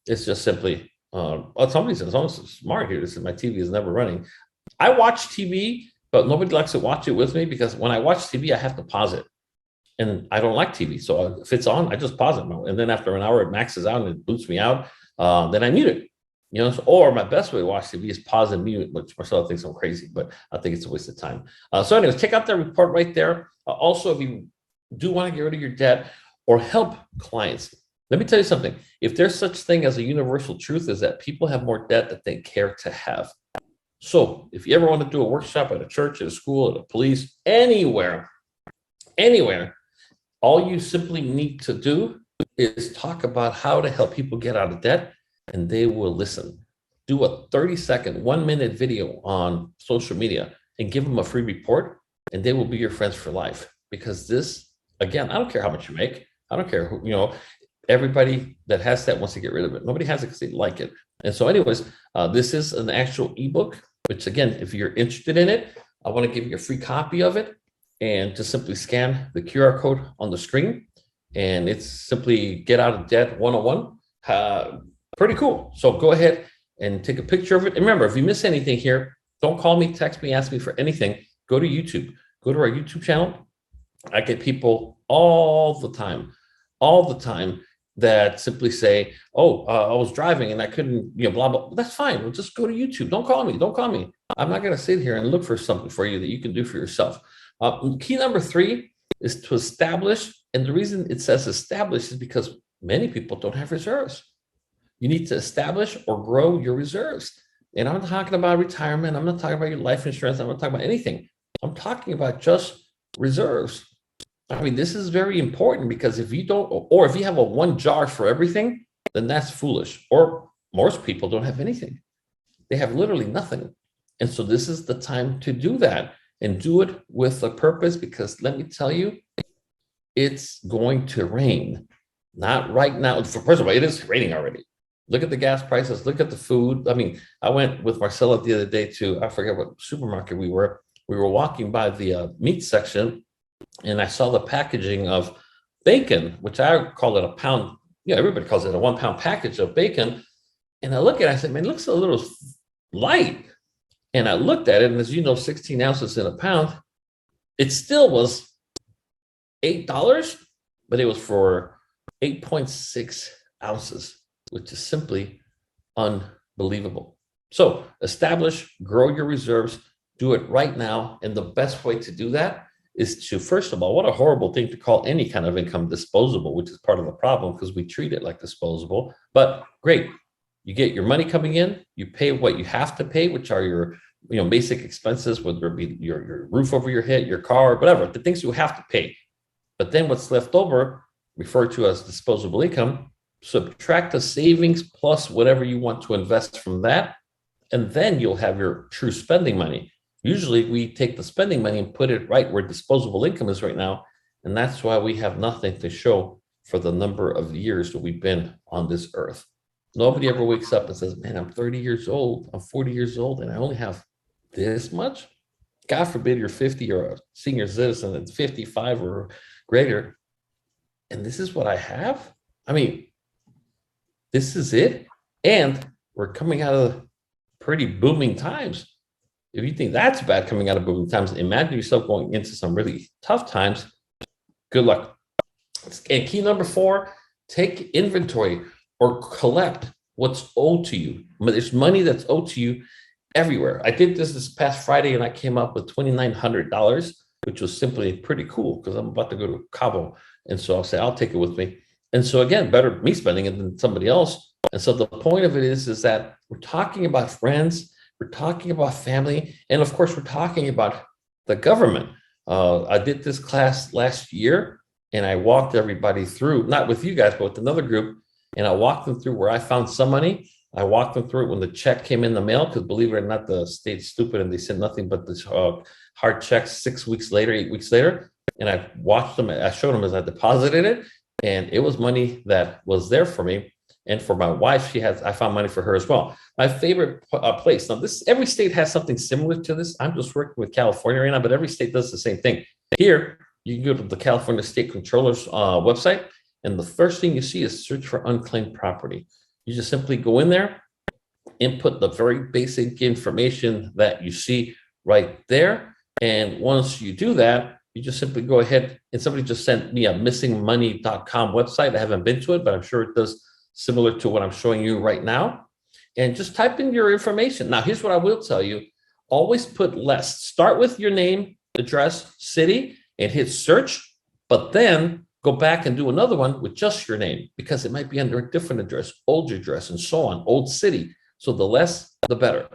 It's just simply, somebody's almost smart here. This is my TV is never running. I watch TV, but nobody likes to watch it with me because when I watch TV, I have to pause it. And I don't like TV. So if it's on, I just pause it. And then after an hour, it maxes out and it boots me out. Then I mute it. You know, or my best way to watch TV is pause and mute, which Marcelo thinks I'm crazy, but I think it's a waste of time. So anyways, check out that report right there. Also, if you do want to get rid of your debt or help clients, let me tell you something. If there's such thing as a universal truth is that people have more debt that they care to have. So if you ever want to do a workshop at a church, at a school, at a police, anywhere, all you simply need to do is talk about how to help people get out of debt, and they will listen. Do a 30-second, 1-minute video on social media and give them a free report, and they will be your friends for life. Because this, again, I don't care how much you make. I don't care who, everybody that has that wants to get rid of it. Nobody has it because they like it. And so anyways, this is an actual ebook, which again, if you're interested in it, I want to give you a free copy of it. And just simply scan the QR code on the screen. and it's simply get out of debt 101. Pretty cool. So go ahead and take a picture of it. And remember, if you miss anything here, don't call me, text me, ask me for anything. Go to YouTube. Go to our YouTube channel. I get people all the time that simply say, "Oh, I was driving and I couldn't, blah blah." That's fine. Well, just go to YouTube. Don't call me. Don't call me. I'm not going to sit here and look for something for you that you can do for yourself. Key number 3 is to establish, and the reason it says establish is because many people don't have reserves. You need to establish or grow your reserves. And I'm not talking about retirement. I'm not talking about your life insurance. I'm not talking about anything. I'm talking about just reserves. I mean, this is very important, because if you don't, or if you have a one jar for everything, then that's foolish. Or most people don't have anything. They have literally nothing. And so this is the time to do that, and do it with a purpose, because let me tell you, it's going to rain. Not right now. First of all, it is raining already. Look at the gas prices. Look at the food. I mean, I went with Marcella the other day to, I forget what supermarket we were. We were walking by the meat section, and I saw the packaging of bacon, which I call it a pound. Everybody calls it a 1 pound package of bacon. And I look at it, I said, man, it looks a little light. And I looked at it, and as you know, 16 ounces in a pound, it still was $8, but it was for 8.6 ounces, which is simply unbelievable. So establish, grow your reserves, do it right now. And the best way to do that is to, first of all, what a horrible thing to call any kind of income disposable, which is part of the problem because we treat it like disposable. But great, you get your money coming in, you pay what you have to pay, which are your basic expenses, whether it be your roof over your head, your car, whatever, the things you have to pay. But then what's left over, referred to as disposable income, subtract the savings plus whatever you want to invest from that, and then you'll have your true spending money. Usually we take the spending money and put it right where disposable income is right now, and that's why we have nothing to show for the number of years that we've been on this earth. Nobody ever wakes up and says, man, I'm 30 years old, I'm 40 years old, and I only have this much. God forbid you're 50 or a senior citizen that's 55 or greater, and this is what I have. I mean, this is it. And we're coming out of pretty booming times. If you think that's bad coming out of booming times, imagine yourself going into some really tough times. Good luck. And key number 4, take inventory or collect what's owed to you. There's money that's owed to you everywhere. I did this past Friday, and I came up with $2,900, which was simply pretty cool because I'm about to go to Cabo. And so I'll say, I'll take it with me. And so again, better me spending it than somebody else. And so the point of it is that we're talking about friends, we're talking about family, and of course, we're talking about the government. I did this class last year, and I walked everybody through, not with you guys, but with another group, and I walked them through where I found some money. I walked them through it when the check came in the mail, because believe it or not, the state's stupid and they sent nothing but this hard checks 6 weeks later, 8 weeks later. And I watched them, I showed them as I deposited it, and it was money that was there for me. And for my wife, I found money for her as well. My favorite place. Now, every state has something similar to this. I'm just working with California right now, but every state does the same thing. Here, you can go to the California State Controller's website, and the first thing you see is search for unclaimed property. You just simply go in there, input the very basic information that you see right there. And once you do that, you just simply go ahead, and somebody just sent me a missingmoney.com website. I haven't been to it, but I'm sure it does similar to what I'm showing you right now. And just type in your information. Now, here's what I will tell you. Always put less. Start with your name, address, city, and hit search, but then go back and do another one with just your name, because it might be under a different address, old address, and so on, old city. So the less, the better.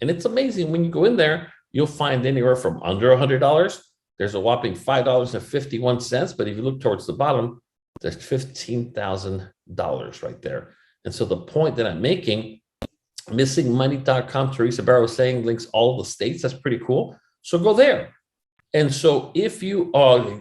And it's amazing when you go in there, you'll find anywhere from under $100. There's a whopping $5.51. But if you look towards the bottom, there's $15,000 right there. And so the point that I'm making, missingmoney.com, Teresa Barrow was saying, links all the states. That's pretty cool. So go there. And so if you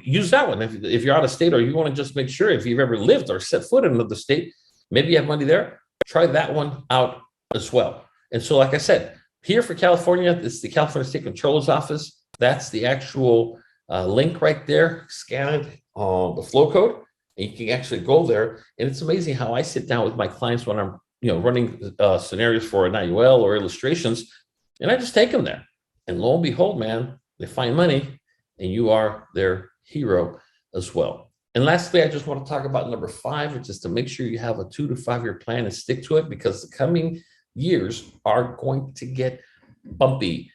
use that one, if you're out of state, or you want to just make sure if you've ever lived or set foot in another state, maybe you have money there, try that one out as well. And so, like I said, here for California, it's the California State Controller's Office. That's the actual link right there. Scan it, the flow code. And you can actually go there, and it's amazing how I sit down with my clients when I'm, running scenarios for an IUL or illustrations, and I just take them there. And lo and behold, man, they find money, and you are their hero as well. And lastly, I just want to talk about number 5, which is to make sure you have a 2 to 5 year plan and stick to it, because the coming years are going to get bumpy.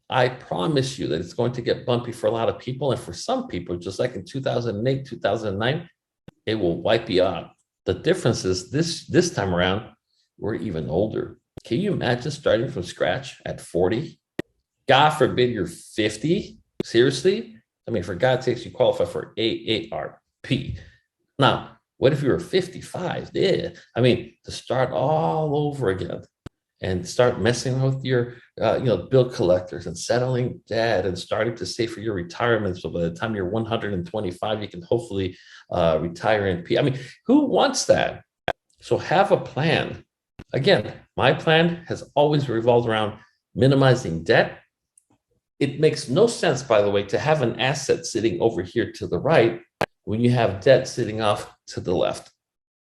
I promise you that it's going to get bumpy for a lot of people. And for some people, just like in 2008, 2009, it will wipe you out. The difference is this time around, we're even older. Can you imagine starting from scratch at 40? God forbid you're 50. Seriously? I mean, for God's sakes, you qualify for AARP. Now, what if you were 55? Yeah. I mean, to start all over again and start messing with your, bill collectors and settling debt and starting to save for your retirement. So by the time you're 125, you can hopefully retire in peace. I mean, who wants that? So have a plan. Again, my plan has always revolved around minimizing debt. It makes no sense, by the way, to have an asset sitting over here to the right when you have debt sitting off to the left.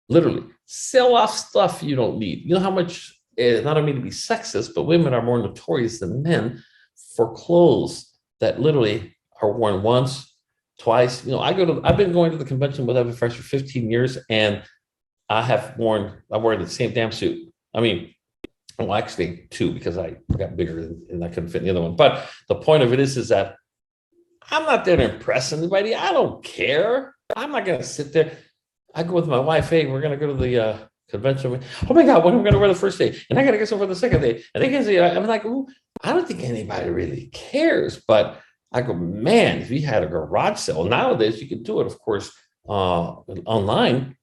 Literally, sell off stuff you don't need. You know how much, not only to be sexist, but women are more notorious than men for clothes that literally are worn once, twice. I've been going to the convention with FFS for 15 years, and I wore the same damn suit. I mean, well, actually 2, because I got bigger and I couldn't fit in the other one. But the point of it is that I'm not there to impress anybody. I don't care. I'm not going to sit there. I go with my wife. Hey, we're going to go to the convention. Oh my God, what am I going to wear the first day? And I got to get some for the second day. And I'm like, ooh, I don't think anybody really cares. But I go, man, if you had a garage sale nowadays, you can do it, of course, online.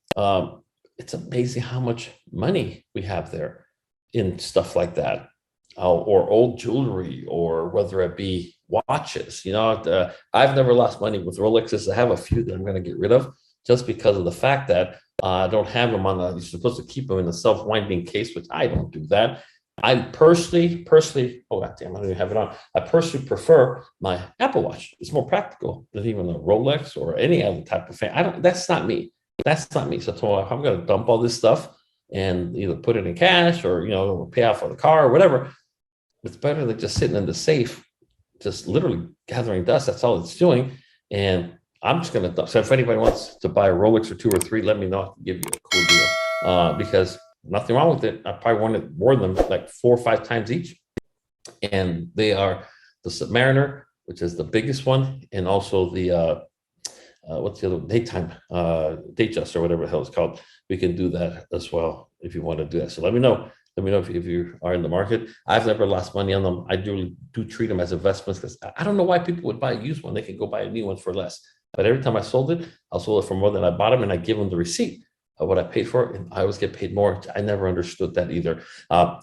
It's amazing how much money we have there in stuff like that, or old jewelry, or whether it be watches. I've never lost money with Rolexes. I have a few that I'm going to get rid of just because of the fact that I don't have them you're supposed to keep them in a self-winding case, which I don't do that. I personally, oh God damn, I don't even have it on. I personally prefer my Apple Watch. It's more practical than even a Rolex or any other type of fan. That's not me. That's not me. So if I'm going to dump all this stuff and either put it in cash or, pay out for the car or whatever, it's better than just sitting in the safe, just literally gathering dust. That's all it's doing. And I'm just going to dump. So if anybody wants to buy a Rolex or 2 or 3, let me know. I can give you a cool deal, because nothing wrong with it. I probably worn them like 4 or 5 times each. And they are the Submariner, which is the biggest one, and also the what's the other daytime Datejust or whatever the hell it's called. We can do that as well if you want to do that. So let me know. Let me know if you are in the market. I've never lost money on them. I do treat them as investments, because I don't know why people would buy a used one. They can go buy a new one for less. But every time I sold it for more than I bought them, and I give them the receipt of what I paid for it, and I always get paid more. I never understood that either.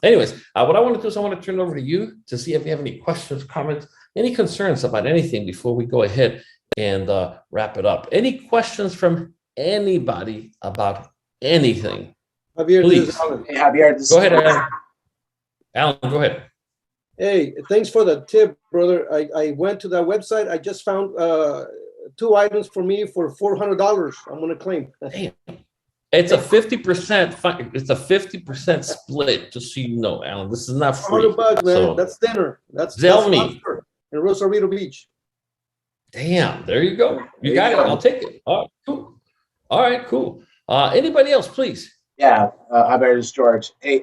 Anyways, what I want to do is I want to turn it over to you to see if you have any questions, comments, any concerns about anything before we go ahead and wrap it up. Any questions from anybody about anything? Javier, please. this is Alan. Hey, Javier, Go ahead, Alan. Alan, go ahead. Hey, thanks for the tip, brother. I went to that website. I just found 2 items for me for $400. I'm gonna claim. Damn. It's a 50%. It's a 50% split, just so you know, Alan. This is not free. $100, man. So, that's dinner. That's tell me. lobster in Rosarito Beach. Damn, there you go. You got it. I'll take it. All right, cool. All right, cool. Anybody else, please? Yeah, Javier, this is George. Hey,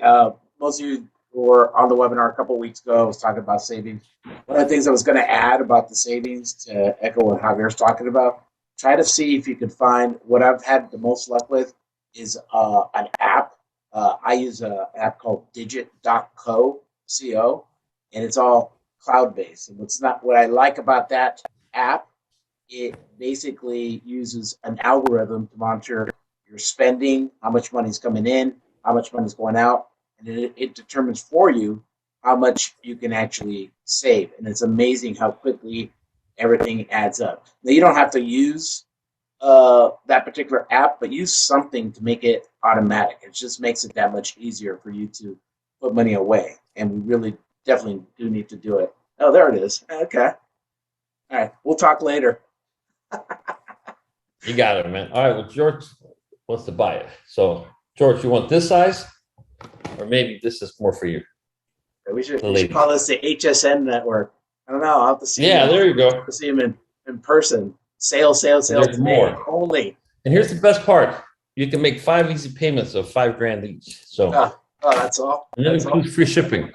most of you were on the webinar a couple of weeks ago. I was talking about savings. One of the things I was going to add about the savings, to echo what Javier's talking about, try to see if you could find what I've had the most luck with is an app. I use an app called digit.co, C-O, and it's all cloud-based. And what I like about that app, it basically uses an algorithm to monitor your spending, how much money's coming in, how much money's going out, and it determines for you how much you can actually save. And it's amazing how quickly everything adds up. Now, you don't have to use that particular app, but use something to make it automatic. It just makes it that much easier for you to put money away. And we really definitely do need to do it. Oh, there it is. Okay. All right. We'll talk later. You got it, man. All right, well, George wants to buy it. So, George, you want this size? Or maybe this is more for you. We should call this the HSN network. I don't know. I'll have to see. Yeah, there you go. To see him in person. Sales today more. only. And here's the best part. You can make 5 easy payments of $5,000 each. So that's all. And then includes free shipping.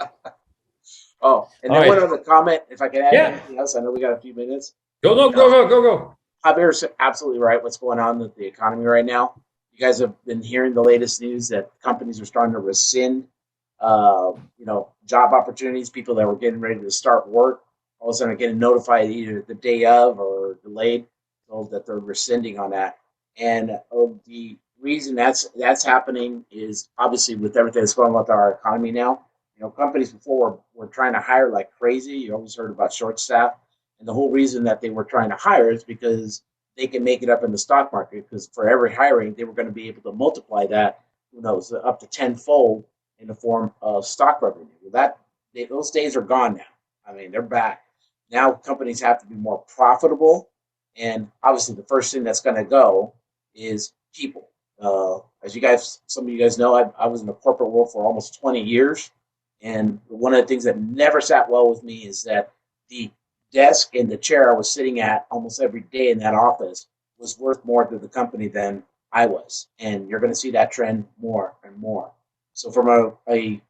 Oh, and then one other comment, if I can add anything else. I know we got a few minutes. Go. Javier's absolutely right. What's going on with the economy right now? You guys have been hearing the latest news that companies are starting to rescind, job opportunities. People that were getting ready to start work, all of a sudden are getting notified either the day of or delayed, told that they're rescinding on that. And the reason that's happening is obviously with everything that's going on with our economy now. Companies before were trying to hire like crazy. You always heard about short staff. And the whole reason that they were trying to hire is because they can make it up in the stock market, because for every hiring, they were going to be able to multiply that, up to tenfold in the form of stock revenue. Those days are gone now. I mean, they're back. Now companies have to be more profitable. And obviously the first thing that's going to go is people. As some of you guys know, I was in the corporate world for almost 20 years. And one of the things that never sat well with me is that the desk and the chair I was sitting at almost every day in that office was worth more to the company than I was. And you're going to see that trend more and more. So from a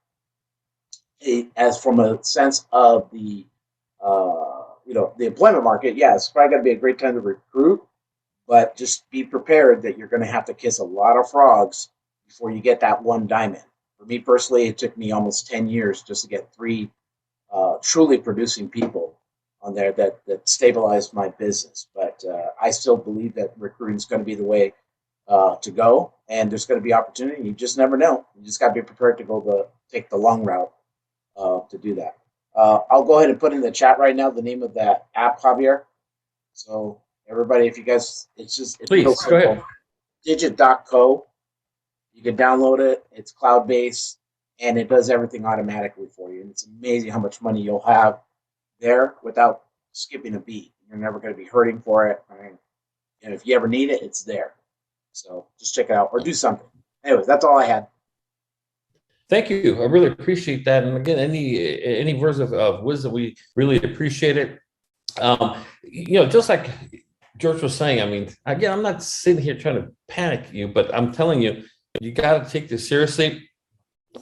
sense of the the employment market, it's probably going to be a great time to recruit, but just be prepared that you're going to have to kiss a lot of frogs before you get that one diamond. For me personally, it took me almost 10 years just to get 3 truly producing people on there that stabilized my business. But I still believe that recruiting is going to be the way to go, and there's going to be opportunity. You just never know. You just got to be prepared to take the long route to do that. I'll go ahead and put in the chat right now the name of that app, Javier. So everybody, if you guys, it's please real go ahead. Digit.co. You can download it. It's cloud-based, and it does everything automatically for you. And it's amazing how much money you'll have there without skipping a beat. You're never going to be hurting for it. And if you ever need it, it's there. So just check it out or do something. Anyways, that's all I had. Thank you. I really appreciate that. And again, any words of wisdom, we really appreciate it. Just like George was saying, I mean, again, I'm not sitting here trying to panic you, but I'm telling you, you got to take this seriously.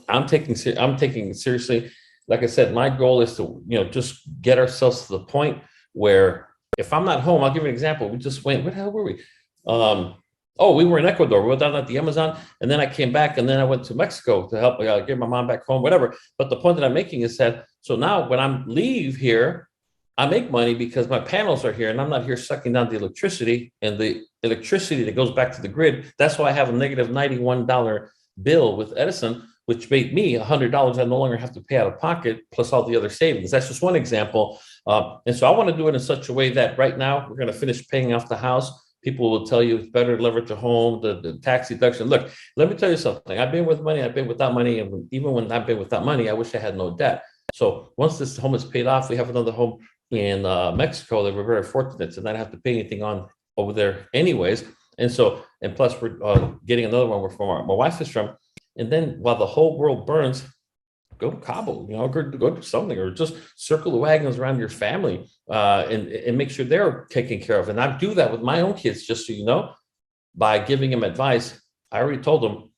I'm taking it seriously. Like I said, my goal is to, just get ourselves to the point where if I'm not home, I'll give you an example. We just went, where the hell were we? We were in Ecuador. We were down at the Amazon, and then I came back, and then I went to Mexico to help get my mom back home, whatever. But the point that I'm making is that, so now when I leave here, I make money because my panels are here, and I'm not here sucking down the electricity, and the electricity that goes back to the grid. That's why I have a negative $91 bill with Edison, which made me $100 I no longer have to pay out of pocket, plus all the other savings. That's just one example. And so I want to do it in such a way that right now we're going to finish paying off the house. People will tell you it's better to leverage a home, the tax deduction. Look, let me tell you something. I've been with money, I've been without money. And even when I've been without money, I wish I had no debt. So once this home is paid off, we have another home in Mexico that we're very fortunate to not have to pay anything on over there anyways. And plus we're getting another one where my wife is from. And then while the whole world burns, go to Cabo, go do something, or just circle the wagons around your family and make sure they're taken care of. And I do that with my own kids, just so you know, by giving them advice. I already told them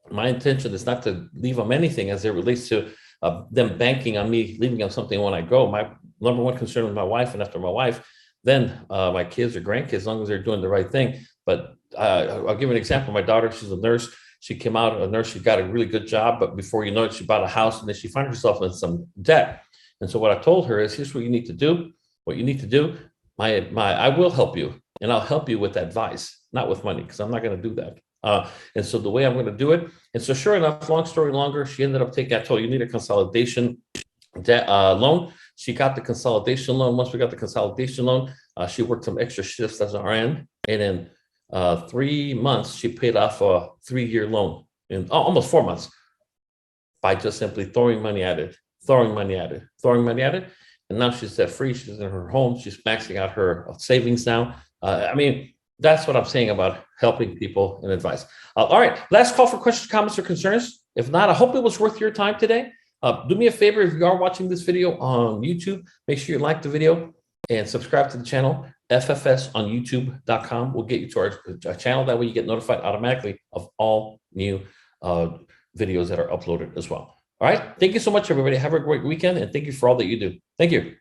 my intention is not to leave them anything as it relates to them banking on me, leaving them something when I go. My number one concern is my wife, and after my wife, then my kids or grandkids, as long as they're doing the right thing. But I'll give you an example. My daughter, she's a nurse. She came out a nurse. She got a really good job, but before you know it, she bought a house, and then she found herself in some debt. And so what I told her is, here's what you need to do. What you need to do, I will help you, and I'll help you with advice, not with money, because I'm not going to do that. And so the way I'm going to do it, and so sure enough, long story longer, she ended up taking, I told her, you need a consolidation debt loan. She got the consolidation loan. Once we got the consolidation loan, she worked some extra shifts as an RN, and in 3 months, she paid off a 3-year loan in almost 4 months by just simply throwing money at it. And now she's debt free. She's in her home. She's maxing out her savings now. That's what I'm saying about helping people and advice. All right, last call for questions, comments, or concerns. If not, I hope it was worth your time today. Do me a favor, if you are watching this video on YouTube, make sure you like the video and subscribe to the channel. FFS on YouTube.com will get you to our channel. That way you get notified automatically of all new videos that are uploaded as well. All right, thank you so much, everybody. Have a great weekend, and thank you for all that you do. Thank you.